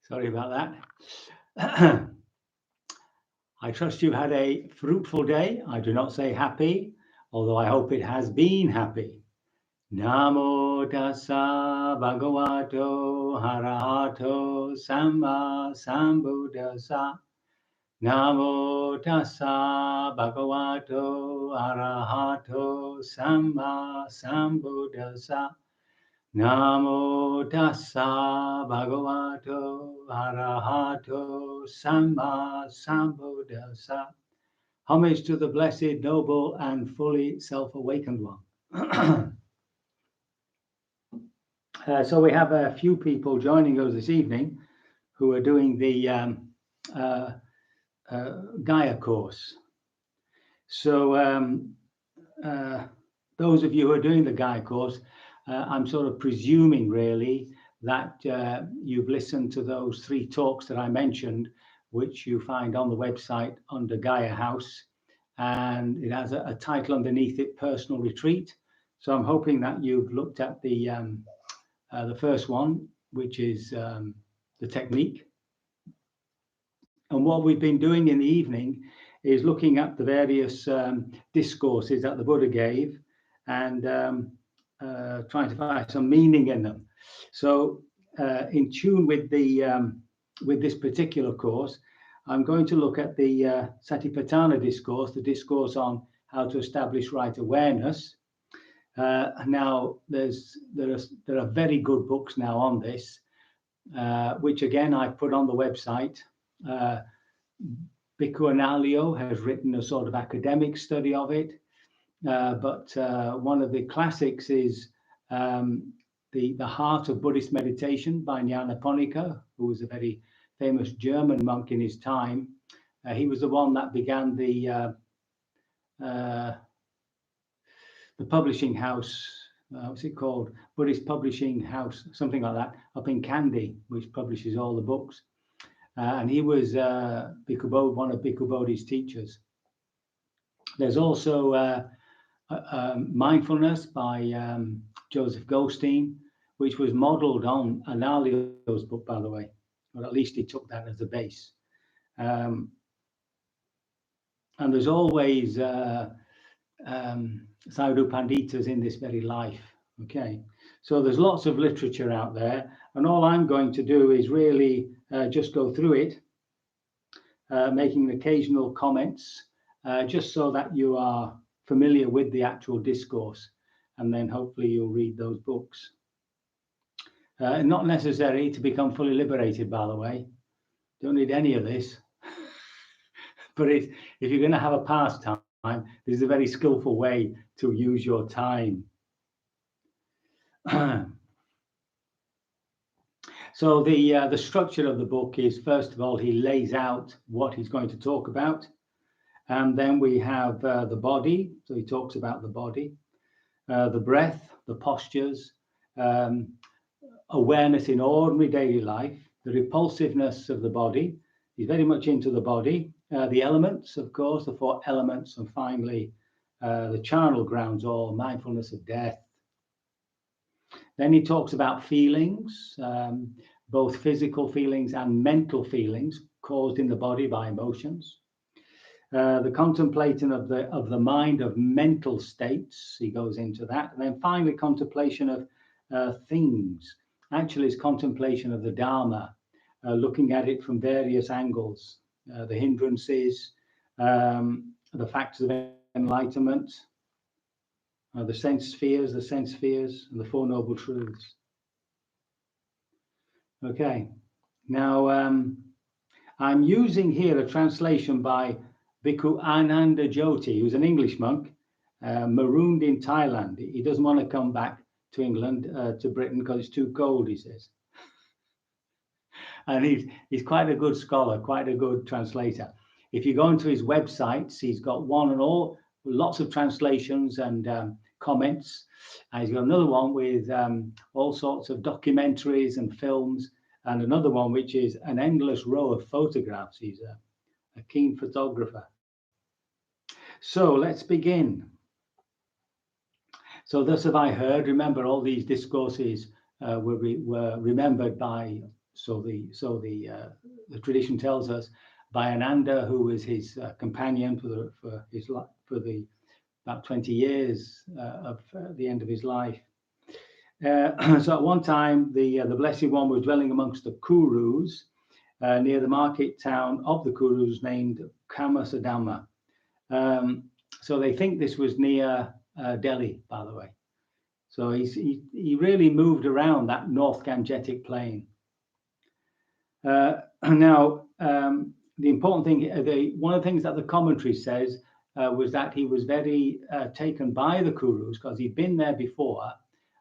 Sorry about that. I trust you've had a fruitful day. I do not say happy, although I hope it has been happy. Namo tassa bhagavato harahato samma sambuddhassa. Namo tassa bhagavato arahato samma sambuddhassa. Namo tassa bhagavato arahato samma sambuddhassa. Homage to the blessed, noble, and fully self-awakened one. So we have a few people joining us this evening who are doing the Gaia course. So those of you who are doing the Gaia course, I'm sort of presuming really that you've listened to those 3 talks that I mentioned, which you find on the website under Gaia House, and it has a title underneath it, Personal Retreat. So I'm hoping that you've looked at the first one, which is the technique. And what we've been doing in the evening is looking at the various discourses that the Buddha gave and trying to find some meaning in them. So in tune with with this particular course, I'm going to look at the Satipatthana discourse, the discourse on how to establish right awareness. Now, there are very good books now on this, which again I've put on the website. Bhikkhu Analayo has written a sort of academic study of it, but one of the classics is the Heart of Buddhist Meditation by Nyanaponika, who was a very famous German monk in his time. He was the one that began the publishing house, what's it called? Buddhist Publishing House, something like that, up in Kandy, which publishes all the books. And he was one of Bhikkhu Bodhi's teachers. There's also Mindfulness by Joseph Goldstein, which was modeled on Analayo's book, by the way, or at least he took that as a base. And there's always Sadhu Panditas in this very life. Okay, so there's lots of literature out there, and all I'm going to do is really just go through it, making occasional comments, just so that you are familiar with the actual discourse, and then hopefully you'll read those books. Not necessary to become fully liberated, by the way. Don't need any of this. But if you're going to have a pastime, this is a very skillful way to use your time. So the structure of the book is, first of all, he lays out what he's going to talk about. And then we have the body. So he talks about the body, the breath, the postures, awareness in ordinary daily life, the repulsiveness of the body. He's very much into the body. The elements, of course, the 4 elements, and finally the charnel grounds, or mindfulness of death. Then he talks about feelings, both physical feelings and mental feelings caused in the body by emotions. The contemplating of the mind, of mental states, he goes into that. And then finally, contemplation of things. Actually, it's contemplation of the Dharma, looking at it from various angles. The hindrances, the factors of enlightenment, the sense spheres, and the 4 noble truths. Okay, now I'm using here a translation by Bhikkhu Ananda Jyoti, who's an English monk, marooned in Thailand. He doesn't want to come back to England, to Britain, because it's too cold, he says. And he's quite a good scholar, quite a good translator. If you go into his websites, he's got one and all, lots of translations and comments. And he's got another one with all sorts of documentaries and films, and another one which is an endless row of photographs. He's a keen photographer. So let's begin. So thus have I heard. Remember, all these discourses were remembered by the tradition tells us, by Ananda, who was his companion for about 20 years of the end of his life. So at one time, the Blessed One was dwelling amongst the Kurus near the market town of the Kurus named Kamasadhamma. So they think this was near Delhi, by the way. So he really moved around that North Gangetic plain. Now, the important thing, one of the things that the commentary says was that he was very taken by the Kurus because he'd been there before.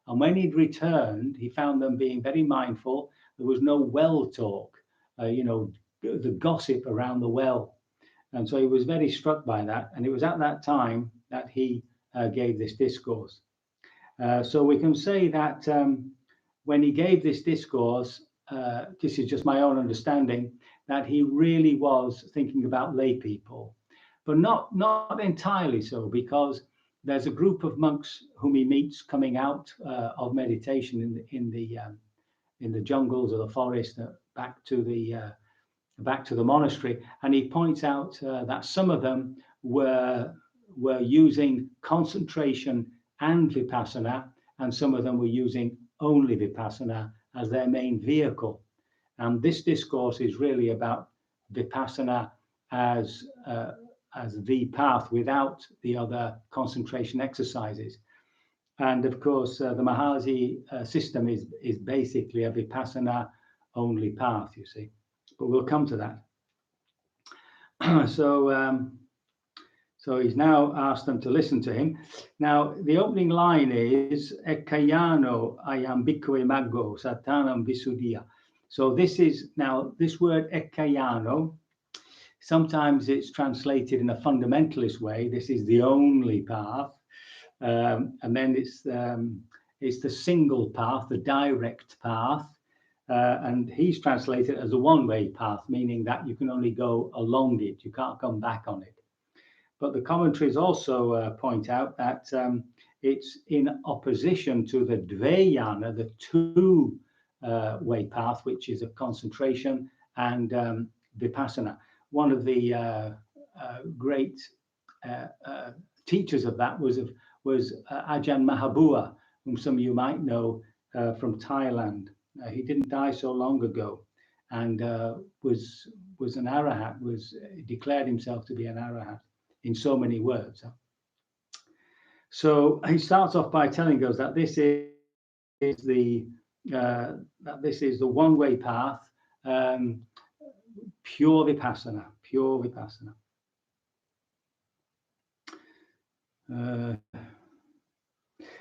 And when he'd returned, he found them being very mindful. There was no well talk, the gossip around the well. And so he was very struck by that. And it was at that time that he gave this discourse. So we can say that when he gave this discourse, this is just my own understanding, that he really was thinking about lay people, but not entirely so, because there's a group of monks whom he meets coming out of meditation in the jungles or the forest back to the monastery, and he points out that some of them were using concentration and vipassana, and some of them were using only vipassana as their main vehicle. And this discourse is really about vipassana as the path without the other concentration exercises. And of course, the Mahasi system is basically a vipassana only path, you see. But we'll come to that. So he's now asked them to listen to him. Now, the opening line is Ekayano ayambikwe maggo satanam visuddhiya. So this word Ekayano, sometimes it's translated in a fundamentalist way. This is the only path. And then it's the single path, the direct path. And he's translated as a one-way path, meaning that you can only go along it. You can't come back on it. But the commentaries also point out that it's in opposition to the Dvayana, the two-way path, which is a concentration and vipassana. One of the great teachers of that was Ajahn Mahabua, whom some of you might know from Thailand. He didn't die so long ago, and was an arahat, declared himself to be an arahat in so many words. So he starts off by telling us that this is the one-way path, pure vipassana.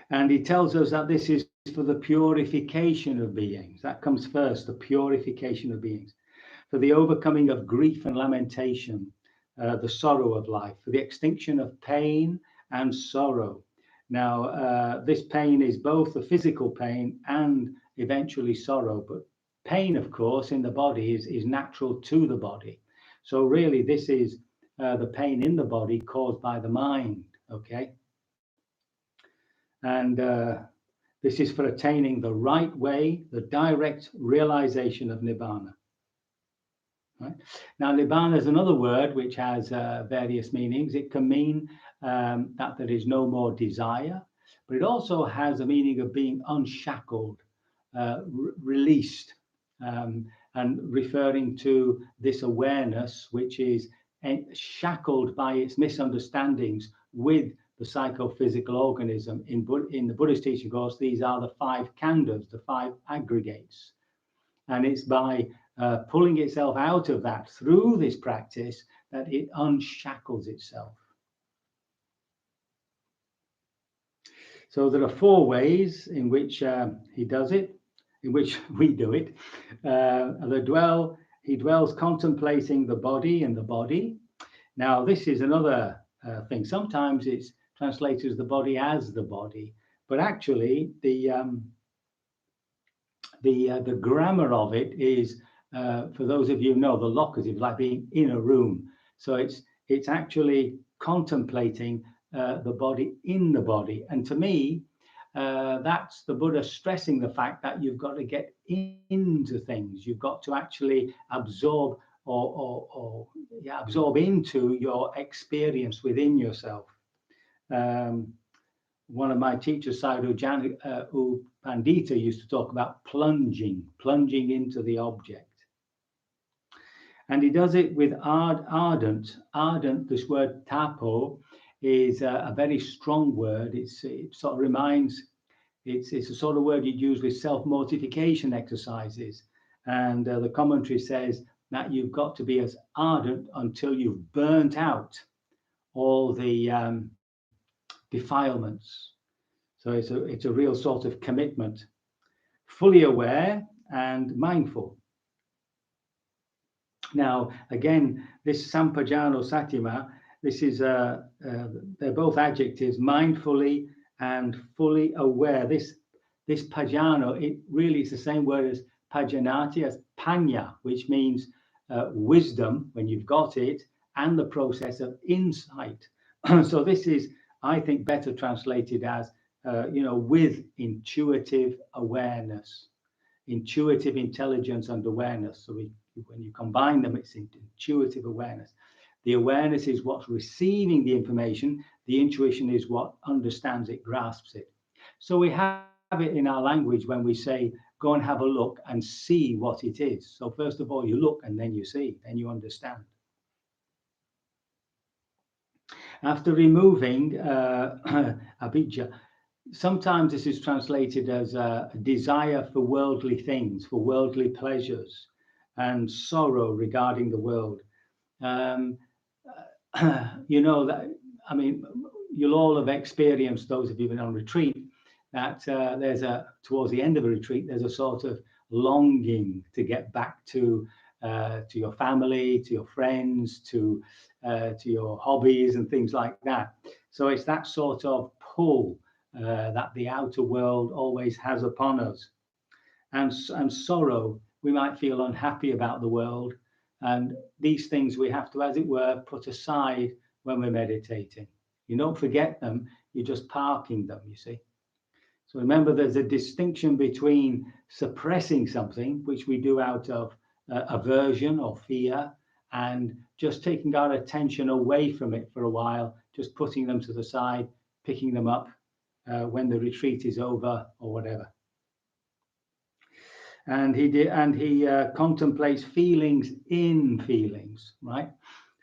And he tells us that this is for the purification of beings. That comes first, the purification of beings, for the overcoming of grief and lamentation, the sorrow of life, for the extinction of pain and sorrow. Now, this pain is both the physical pain and eventually sorrow, but pain, of course, in the body is natural to the body. So really, this is the pain in the body caused by the mind, okay? And this is for attaining the right way, the direct realization of Nibbana. Right? Now, Nibbana is another word which has various meanings. It can mean that there is no more desire, but it also has a meaning of being unshackled, released, and referring to this awareness which is shackled by its misunderstandings with the psychophysical organism. In the Buddhist teaching, of course, these are the 5 khandhas, the 5 aggregates. And it's by pulling itself out of that through this practice that it unshackles itself. So there are 4 ways in which he does it, in which we do it. He dwells contemplating the body and the body. Now, this is another thing. Sometimes it's translated as the body as the body, but actually the grammar of it is, for those of you who know, the locative, like being in a room. So it's actually contemplating the body in the body. And to me, that's the Buddha stressing the fact that you've got to get into things. You've got to actually absorb absorb into your experience within yourself. One of my teachers, Sadhu Pandita, used to talk about plunging into the object. And he does it with ardent. Ardent, this word tapo, is a very strong word. It sort of reminds, it's a sort of word you'd use with self-mortification exercises. And the commentary says that you've got to be as ardent until you've burnt out all the defilements. So it's a real sort of commitment. Fully aware and mindful. Now, again, this sampajano satima, this is they're both adjectives, mindfully and fully aware. This pajano, it really is the same word as pajanati, as panya, which means wisdom when you've got it, and the process of insight. So this is, I think, better translated as with intuitive awareness, intuitive intelligence and awareness. So when you combine them, it's intuitive awareness. The awareness is what's receiving the information. The intuition is what understands it, grasps it. So we have it in our language when we say, go and have a look and see what it is. So first of all, you look and then you see, then you understand. After removing abhijja, sometimes this is translated as a desire for worldly things, for worldly pleasures, and sorrow regarding the world. That, I mean, you'll all have experienced, those of you who've been on retreat, that towards the end of a retreat, there's a sort of longing to get back to your family, to your friends, to your hobbies and things like that. So it's that sort of pull that the outer world always has upon us. And sorrow, we might feel unhappy about the world. And these things we have to, as it were, put aside when we're meditating. You don't forget them, you're just parking them, you see. So remember, there's a distinction between suppressing something, which we do out of aversion or fear, and just taking our attention away from it for a while, just putting them to the side, picking them up when the retreat is over or whatever. And he contemplates feelings in feelings, right?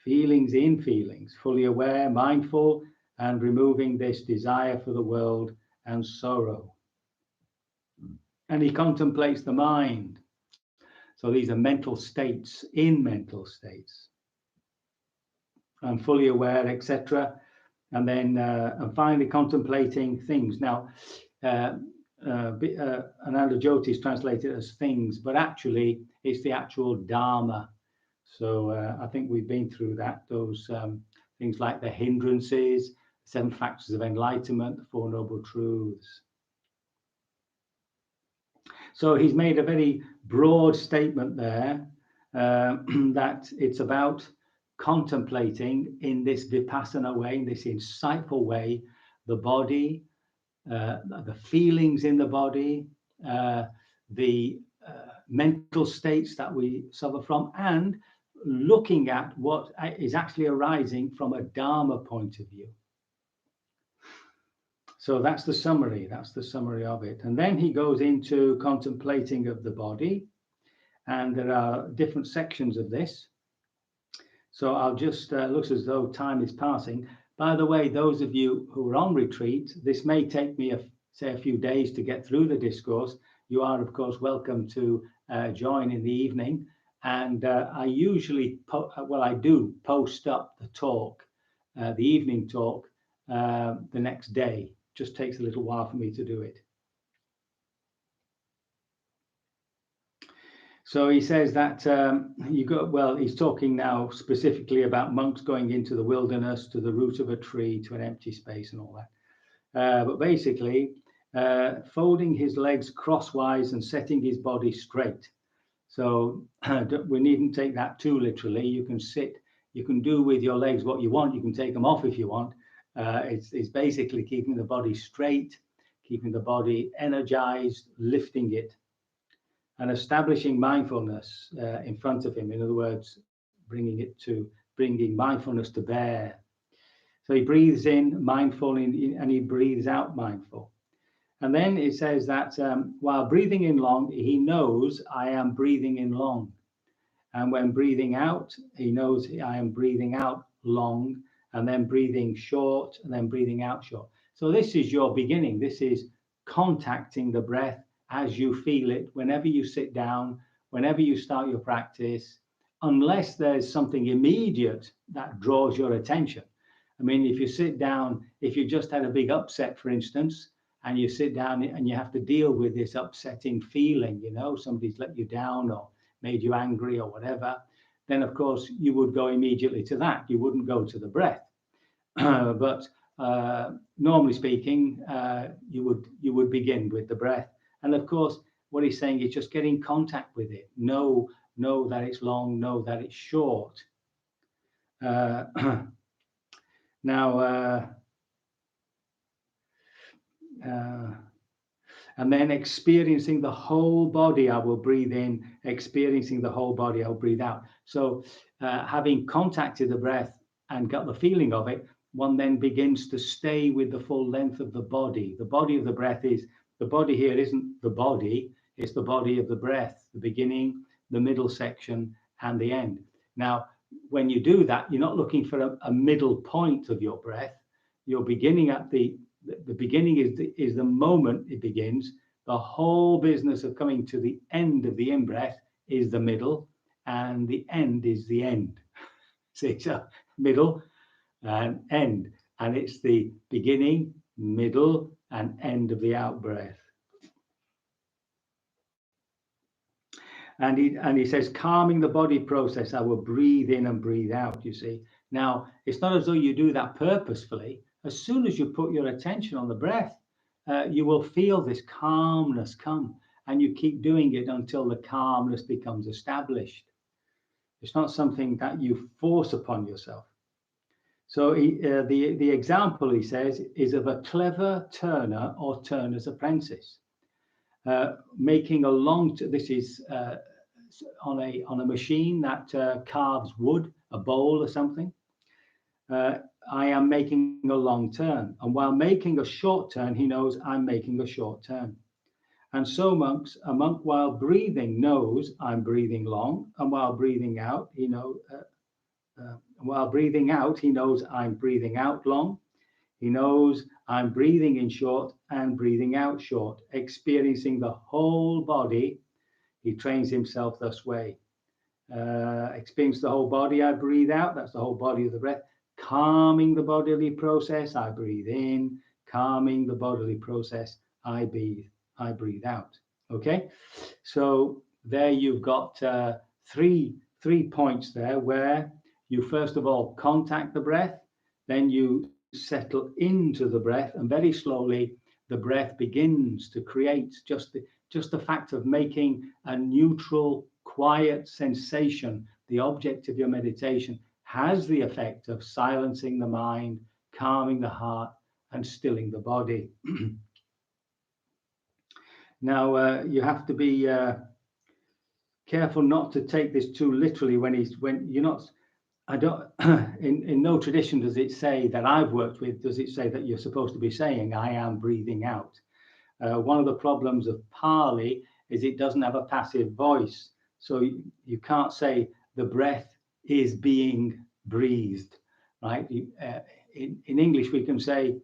Feelings in feelings, fully aware, mindful, and removing this desire for the world and sorrow. And he contemplates the mind. So these are mental states, in mental states. And fully aware, etc. And then and finally contemplating things. Now, Ananda Jyoti is translated as things, but actually it's the actual Dharma. So I think we've been through that, those things like the hindrances, 7 factors of enlightenment, the 4 noble truths. So he's made a very broad statement there that it's about contemplating in this vipassana way, in this insightful way, the body, the feelings in the body, the mental states that we suffer from, and looking at what is actually arising from a Dharma point of view. So that's the summary of it. And then he goes into contemplating of the body, and there are different sections of this. So I'll just, looks as though time is passing. By the way, those of you who are on retreat, this may take me a few days to get through the discourse. You are, of course, welcome to join in the evening. And I usually, I do post up the talk, the evening talk, the next day. Just takes a little while for me to do it. So he says that he's talking now specifically about monks going into the wilderness, to the root of a tree, to an empty space and all that. But basically, folding his legs crosswise and setting his body straight. So we needn't take that too literally. You can sit, you can do with your legs what you want. You can take them off if you want. It's basically keeping the body straight, keeping the body energized, lifting it, and establishing mindfulness in front of him. In other words, bringing mindfulness to bear. So he breathes in mindful and he breathes out mindful. And then it says that while breathing in long, he knows I am breathing in long. And when breathing out, he knows I am breathing out long, and then breathing short, and then breathing out short. So this is your beginning. This is contacting the breath as you feel it, whenever you sit down, whenever you start your practice, unless there's something immediate that draws your attention. I mean, if you sit down, if you just had a big upset, for instance, and you sit down and you have to deal with this upsetting feeling, somebody's let you down or made you angry or whatever, then of course you would go immediately to that. You wouldn't go to the breath. But normally speaking, you would begin with the breath. And of course, what he's saying is just get in contact with it. Know that it's long, know that it's short. And then experiencing the whole body, I will breathe in. Experiencing the whole body, I'll breathe out. So having contacted the breath and got the feeling of it, one then begins to stay with the full length of the body. The body of the breath is, the body here isn't the body, it's the body of the breath, the beginning, the middle section, and the end. Now, when you do that, you're not looking for a middle point of your breath. You're beginning at the beginning is the moment it begins. The whole business of coming to the end of the in-breath is the middle, and the end is the end. See, so middle and end, and it's the beginning, middle, and end of the out-breath. And he says, calming the body process, I will breathe in and breathe out, you see. Now, it's not as though you do that purposefully. As soon as you put your attention on the breath, you will feel this calmness come, and you keep doing it until the calmness becomes established. It's not something that you force upon yourself. So the example, he says, is of a clever turner or turner's apprentice, making a long. This is on a machine that carves wood, a bowl or something. I am making a long turn, and while making a short turn, he knows I'm making a short turn. And so a monk while breathing knows I'm breathing long, and while breathing out, he knows I'm breathing out long. He knows I'm breathing in short and breathing out short, experiencing the whole body. He trains himself this way. Experience the whole body, I breathe out. That's the whole body of the breath. Calming the bodily process, I breathe in. Calming the bodily process, I breathe out. Okay, so there you've got three points there where you first of all contact the breath, then you settle into the breath, and very slowly the breath begins to create just the fact of making a neutral, quiet sensation the object of your meditation has the effect of silencing the mind, calming the heart, and stilling the body. Now, you have to be careful not to take this too literally when you're not. I don't. In no tradition does it say that I've worked with. Does it say that you're supposed to be saying I am breathing out? One of the problems of Pali is it doesn't have a passive voice, so you can't say the breath is being breathed, right? In English, we can say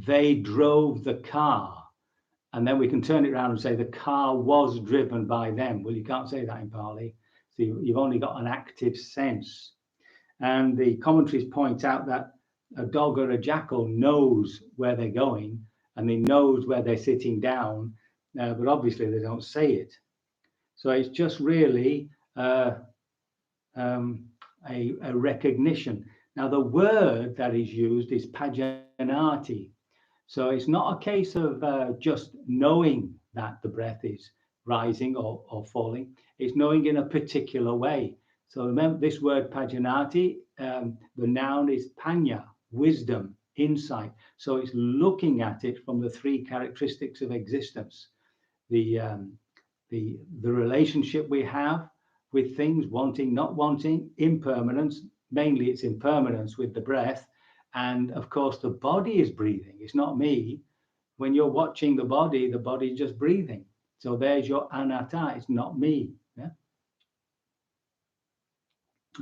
they drove the car, and then we can turn it around and say the car was driven by them. Well, you can't say that in Pali, so you've only got an active sense. And the commentaries point out that a dog or a jackal knows where they're going, and they knows where they're sitting down, but obviously they don't say it. So it's just really a recognition. Now, the word that is used is pajanati. So it's not a case of just knowing that the breath is rising or falling. It's knowing in a particular way. So remember this word pajanati, the noun is panya, wisdom. insight. So it's looking at it from the three characteristics of existence: the relationship we have with things, wanting, not wanting, impermanence. Mainly, it's impermanence with the breath, and of course, the body is breathing. It's not me. When you're watching the body is just breathing. So there's your anatta. It's not me. Yeah.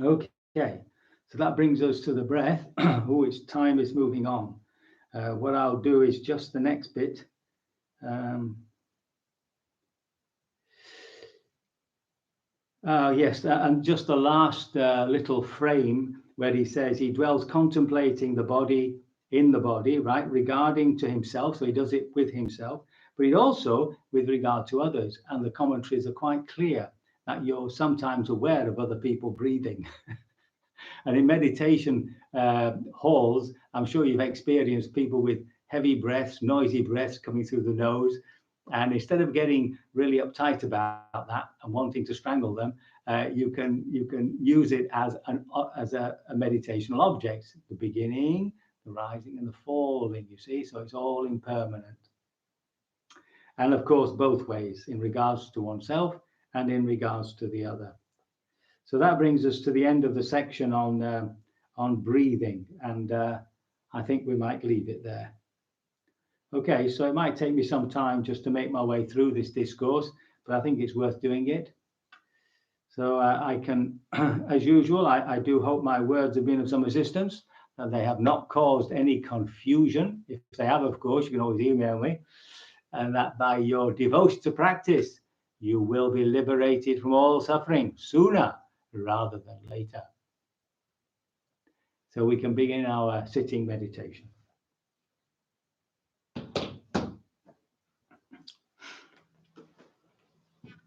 Okay. So that brings us to the breath. Oh, its time is moving on. What I'll do is just the next bit. Yes, and just the last little frame where he says he dwells contemplating the body in the body, right, regarding to himself. So he does it with himself, but he also with regard to others. And the commentaries are quite clear that you're sometimes aware of other people breathing. And in meditation halls, I'm sure you've experienced people with heavy breaths, noisy breaths coming through the nose. And instead of getting really uptight about that and wanting to strangle them, you can use it as a meditational object. The beginning, the rising, and the falling. You see, so it's all impermanent. And of course, both ways, in regards to oneself and in regards to the other. So that brings us to the end of the section on breathing, and I think we might leave it there. Okay, so it might take me some time just to make my way through this discourse, but I think it's worth doing it. So I can, as usual, I do hope my words have been of some assistance, that they have not caused any confusion. If they have, of course, you can always email me, and that by your devotion to practice, you will be liberated from all suffering sooner rather than later. So we can begin our sitting meditation.